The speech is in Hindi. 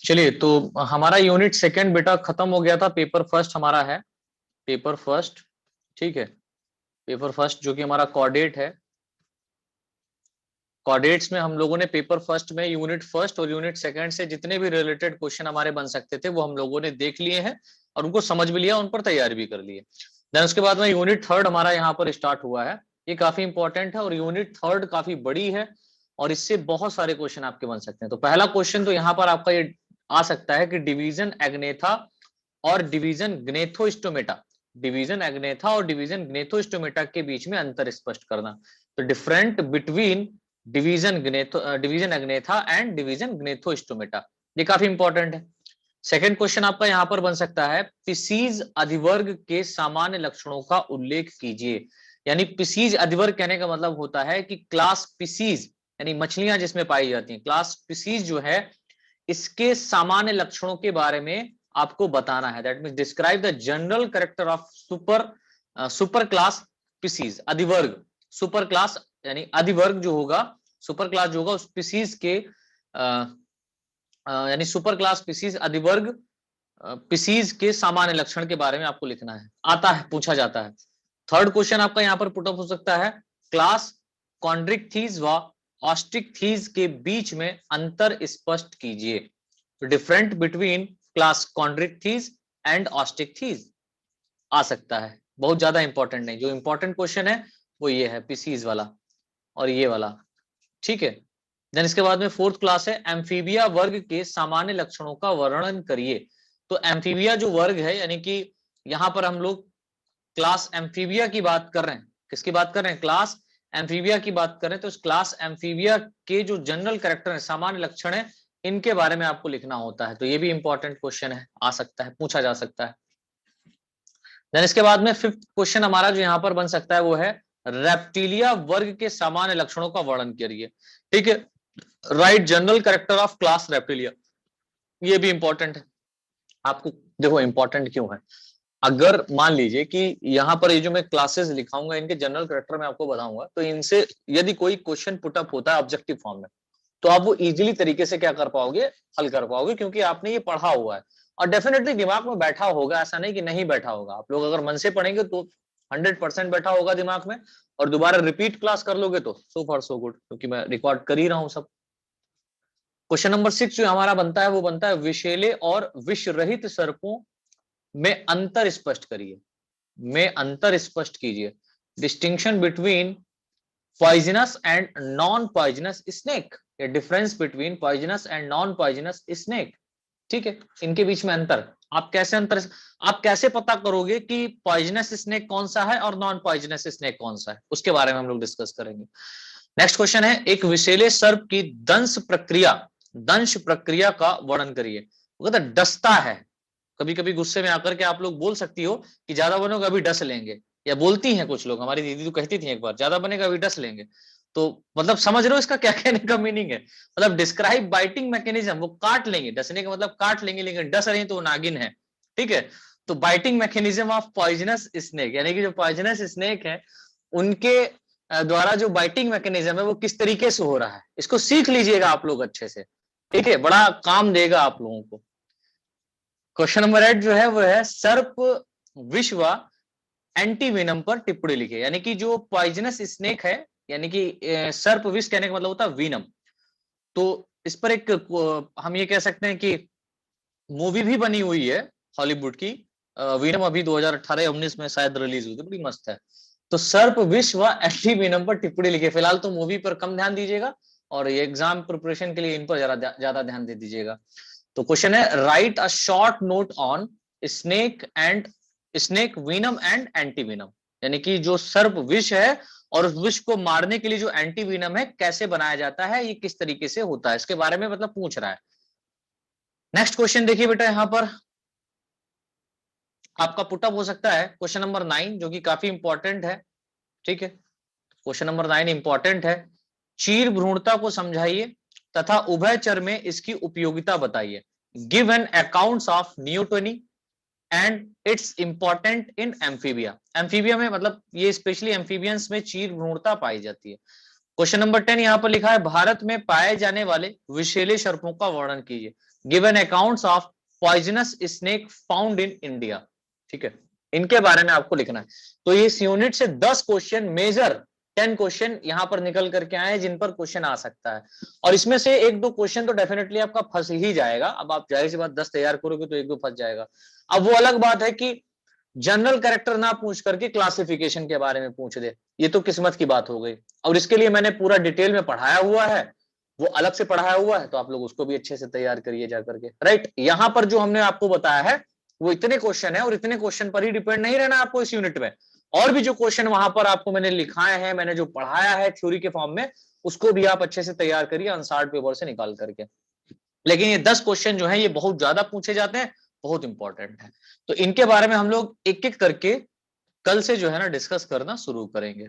चलिए, तो हमारा यूनिट सेकंड बेटा खत्म हो गया था। पेपर फर्स्ट हमारा है, पेपर फर्स्ट, ठीक है। पेपर फर्स्ट जो कि हमारा कॉर्डेट है। कॉर्डेट्स में हम लोगों ने पेपर फर्स्ट में यूनिट फर्स्ट और यूनिट सेकंड से जितने भी रिलेटेड क्वेश्चन हमारे बन सकते थे वो हम लोगों ने देख लिए हैं और उनको समझ भी लिया, उन पर तैयारी भी कर ली है। देन उसके बाद में यूनिट थर्ड हमारा यहाँ पर स्टार्ट हुआ है। ये काफी इंपॉर्टेंट है और यूनिट थर्ड काफी बड़ी है और इससे बहुत सारे क्वेश्चन आपके बन सकते हैं। तो पहला क्वेश्चन तो यहाँ पर आपका ये आ सकता है कि डिवीजन एग्नेथा और डिवीजन ग्नेथोस्टोमेटा, डिवीजन एग्नेथा और डिवीजन ग्नेथोस्टोमेटा के बीच में अंतर स्पष्ट करना। तो different between division Agnatha and division Gnathostomata, ये काफी इंपॉर्टेंट है। सेकंड क्वेश्चन आपका यहां पर बन सकता है, पिसीज अधिवर्ग के सामान्य लक्षणों का उल्लेख कीजिए। यानी पिसीज अधिवर्ग कहने का मतलब होता है कि क्लास पिसीज यानी मछलियां जिसमें पाई जाती हैं, क्लास पिसीज जो है इसके सामान्य लक्षणों के बारे में आपको बताना है। That means describe the general character of super class Pisces अधिवर्ग। सुपर क्लास यानी अधिवर्ग जो होगा, सुपर क्लास जो होगा उस पिसीज के यानी सुपर क्लास पिसीज अधिवर्ग पिसीज के सामान्य लक्षण के बारे में आपको लिखना है। आता है, पूछा जाता है। थर्ड क्वेश्चन आपका यहां पर पुटअप हो सकता है, क्लास कॉन्ड्रिक्थीज व ऑस्टिकथीज के बीच में अंतर स्पष्ट कीजिए। Different between class chondrichthyes and osteichthyes आ सकता है, बहुत ज्यादा इंपॉर्टेंट नहीं। जो इंपॉर्टेंट क्वेश्चन है वो ये है, पिसीज वाला और ये वाला, ठीक है। देन इसके बाद में फोर्थ क्लास है, एम्फीबिया वर्ग के सामान्य लक्षणों का वर्णन करिए। तो एम्फीबिया जो वर्ग है, यानी कि यहां पर हम लोग क्लास एम्फीबिया की बात कर रहे हैं। किसकी बात कर रहे हैं? क्लास एम्फीबिया की बात कर रहे हैं। तो इस क्लास एम्फीबिया के जो जनरल कैरेक्टर है, सामान्य लक्षण है, इनके बारे में आपको लिखना होता है। तो ये भी इंपॉर्टेंट क्वेश्चन है, आ सकता है, पूछा जा सकता है। देन इसके बाद में फिफ्थ क्वेश्चन हमारा जो यहां पर बन सकता है वो है, रेप्टिलिया वर्ग के सामान्य लक्षणों का वर्णन करिए। ठीक है, right general character of class reptilia, ये भी इंपॉर्टेंट है आपको। देखो इंपॉर्टेंट क्यों है, अगर मान लीजिए कि यहाँ पर ये जो मैं क्लासेस लिखाऊंगा इनके जनरल कैरेक्टर में आपको बताऊंगा, तो इनसे यदि कोई क्वेश्चन पुटअप होता है ऑब्जेक्टिव फॉर्म में, तो आप वो इजीली तरीके से क्या कर पाओगे, हल कर पाओगे, क्योंकि आपने ये पढ़ा हुआ है और डेफिनेटली दिमाग में बैठा होगा। ऐसा नहीं कि नहीं बैठा होगा, आप लोग अगर मन से पढ़ेंगे तो 100% बैठा होगा दिमाग में, और दोबारा रिपीट क्लास कर लोगे तो सो फॉर सो गुड, क्योंकि मैं रिकॉर्ड कर ही रहा हूं सब। क्वेश्चन नंबर 6 जो हमारा बनता है वो बनता है, विषैले और विष रहित सर्पों में अंतर स्पष्ट करिए, में अंतर स्पष्ट कीजिए। Distinction between poisonous and non poisonous snake, या difference between poisonous and non poisonous snake, ठीक है, इनके बीच में अंतर। आप कैसे पता करोगे कि पॉइजनस स्नेक कौन सा है और नॉन पॉइजनस स्नेक कौन सा है, उसके बारे में हम लोग डिस्कस करेंगे। नेक्स्ट क्वेश्चन है, एक विषैले सर्प की दंश प्रक्रिया का वर्णन करिए। वो कहता डसता है। कभी कभी गुस्से में आकर के आप लोग बोल सकती हो कि ज्यादा बनोगे अभी डस लेंगे, या बोलती हैं कुछ लोग, हमारी दीदी तो कहती थी एक बार, ज्यादा बनेगा अभी डस लेंगे। तो मतलब समझ रहे हो इसका क्या कहने का मीनिंग है? मतलब डिस्क्राइब बाइटिंग मैकेनिज्म, वो काट लेंगे, डसने का मतलब काट लेंगे, लेकिन डस रहे हैं तो वो नागिन है, ठीक है। तो biting mechanism of poisonous snake, यानी कि जो पॉइजनस स्नेक है उनके द्वारा जो बाइटिंग मैकेनिज्म है वो किस तरीके से हो रहा है, इसको सीख लीजिएगा आप लोग अच्छे से, ठीक है, बड़ा काम देगा आप लोगों को। क्वेश्चन नंबर 8 जो है वो है, सर्प विश्व एंटीवेनम पर टिप्पणी लिखे। यानी कि जो पॉइजनस स्नेक है, यानी कि सर्प विष कहने का मतलब होता है वीनम, तो इस पर एक हम ये कह सकते हैं कि मूवी भी बनी हुई है हॉलीवुड की, वीनम अभी 2018-19 में शायद रिलीज हुई थी, बड़ी मस्त है। तो सर्प विष व एंटीवेनम पर टिप्पणी लिखे। फिलहाल तो मूवी पर कम ध्यान दीजिएगा और ये एग्जाम प्रिपरेशन के लिए इन पर ज्यादा ध्यान दे दीजिएगा। तो क्वेश्चन है, write a short note on snake venom and antivenom, यानी कि जो सर्प विष है और उस विष को मारने के लिए जो एंटीवीनम है कैसे बनाया जाता है, ये किस तरीके से होता है, इसके बारे में मतलब पूछ रहा है। नेक्स्ट क्वेश्चन देखिए बेटा, यहां पर आपका पुटअप हो सकता है क्वेश्चन नंबर 9, जो कि काफी इंपॉर्टेंट है, ठीक है। क्वेश्चन नंबर 9 इंपॉर्टेंट है, चीर भ्रूणता को समझाइए तथा उभयचर में इसकी उपयोगिता बताइए। Give an accounts of neoteny and its important in amphibia. Amphibia में मतलब ये स्पेशली एम्फीबियंस में चीर भ्रूणता पाई जाती है। क्वेश्चन नंबर 10 यहाँ पर लिखा है, भारत में पाए जाने वाले विषैले सर्पों का वर्णन कीजिए। Given accounts of poisonous snake found in India. ठीक है, इनके बारे में आपको लिखना है। तो ये इस यूनिट से 10 क्वेश्चन, मेजर 10 क्वेश्चन यहां पर निकल करके आए जिन पर क्वेश्चन आ सकता है, और इसमें से एक दो क्वेश्चन तो डेफिनेटली आपका फंस ही जाएगा। अब आप जाहिर सी बात 10 तैयार करोगे तो एक दो फंस जाएगा। अब वो अलग बात है कि जनरल कैरेक्टर ना पूछ करके क्लासिफिकेशन के बारे में पूछ दे, ये तो किस्मत की बात हो गई। और इसके लिए मैंने पूरा डिटेल में पढ़ाया हुआ है, वो अलग से पढ़ाया हुआ है, तो आप लोग उसको भी अच्छे से तैयार करिए जा करके। राइट, यहां पर जो हमने आपको बताया है वो इतने क्वेश्चन है, और इतने क्वेश्चन पर ही डिपेंड नहीं रहना आपको इस यूनिट में। और भी जो क्वेश्चन वहां पर आपको मैंने लिखाए हैं, मैंने जो पढ़ाया है थ्योरी के फॉर्म में, उसको भी आप अच्छे से तैयार करिए अनसार्ड पेपर से निकाल करके। लेकिन ये 10 क्वेश्चन जो है ये बहुत ज्यादा पूछे जाते हैं, बहुत इंपॉर्टेंट है। तो इनके बारे में हम लोग एक एक करके कल से जो है ना डिस्कस करना शुरू करेंगे।